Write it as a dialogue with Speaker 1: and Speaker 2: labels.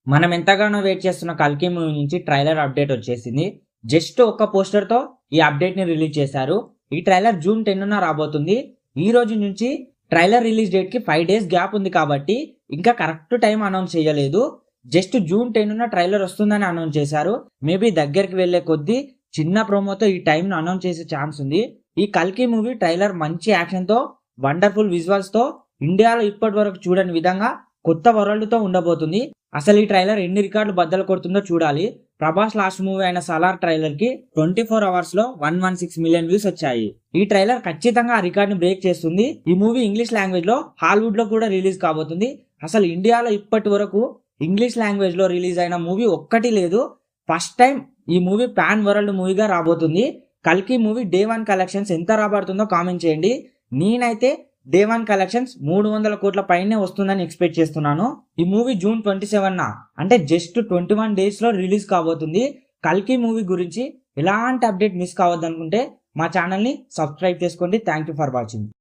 Speaker 1: మనం ఎంతగానో వెయిట్ చేస్తున్న కల్కి మూవీ నుంచి ట్రైలర్ అప్డేట్ వచ్చేసింది. జస్ట్ ఒక్క పోస్టర్ తో ఈ అప్డేట్ ని రిలీజ్ చేశారు. ఈ ట్రైలర్ జూన్ 10న రాబోతుంది. ఈ రోజు నుంచి ట్రైలర్ రిలీజ్ డేట్ కి 5 డేస్ గ్యాప్ ఉంది కాబట్టి ఇంకా కరెక్ట్ టైం అనౌన్స్ చేయలేదు. జస్ట్ జూన్ 10న ట్రైలర్ వస్తుందని అనౌన్స్ చేశారు. మేబీ దగ్గరికి వెళ్లే కొద్దీ చిన్న ప్రోమోతో ఈ టైం ను అనౌన్స్ చేసే ఛాన్స్ ఉంది. ఈ కల్కి మూవీ ట్రైలర్ మంచి యాక్షన్ తో, వండర్ఫుల్ విజువల్స్ తో, ఇండియాలో ఇప్పటి వరకు చూడని విధంగా కొత్త వరల్డ్ తో ఉండబోతుంది. అసలు ఈ ట్రైలర్ ఎన్ని రికార్డులు బద్దలు కొడుతుందో చూడాలి. ప్రభాస్ లాస్ట్ మూవీ అయిన సలార్ ట్రైలర్ కి 24 అవర్స్ లో 116 మిలియన్ వ్యూస్ వచ్చాయి. ఈ ట్రైలర్ ఖచ్చితంగా ఆ రికార్డ్ ని బ్రేక్ చేస్తుంది. ఈ మూవీ ఇంగ్లీష్ లాంగ్వేజ్ లో హాలీవుడ్ లో కూడా రిలీజ్ కాబోతుంది. అసలు ఇండియాలో ఇప్పటి వరకు ఇంగ్లీష్ లాంగ్వేజ్ లో రిలీజ్ అయిన మూవీ ఒక్కటి లేదు. ఫస్ట్ టైం ఈ మూవీ పాన్ వరల్డ్ మూవీగా రాబోతుంది. కల్కి మూవీ డే 1 కలెక్షన్స్ ఎంత రాబడుతుందో కామెంట్ చేయండి. నేనైతే డే 1 కలెక్షన్స్ 300 కోట్ల పైనే వస్తుందని ఎక్స్పెక్ట్ చేస్తున్నాను. ఈ మూవీ జూన్ 27న అంటే జస్ట్ 21 డేస్ లో రిలీజ్ కాబోతుంది. కల్కి మూవీ గురించి ఎలాంటి అప్డేట్ మిస్ కావద్దనుకుంటే మా ఛానల్ ని సబ్స్క్రైబ్ చేసుకోండి. Thank you for watching.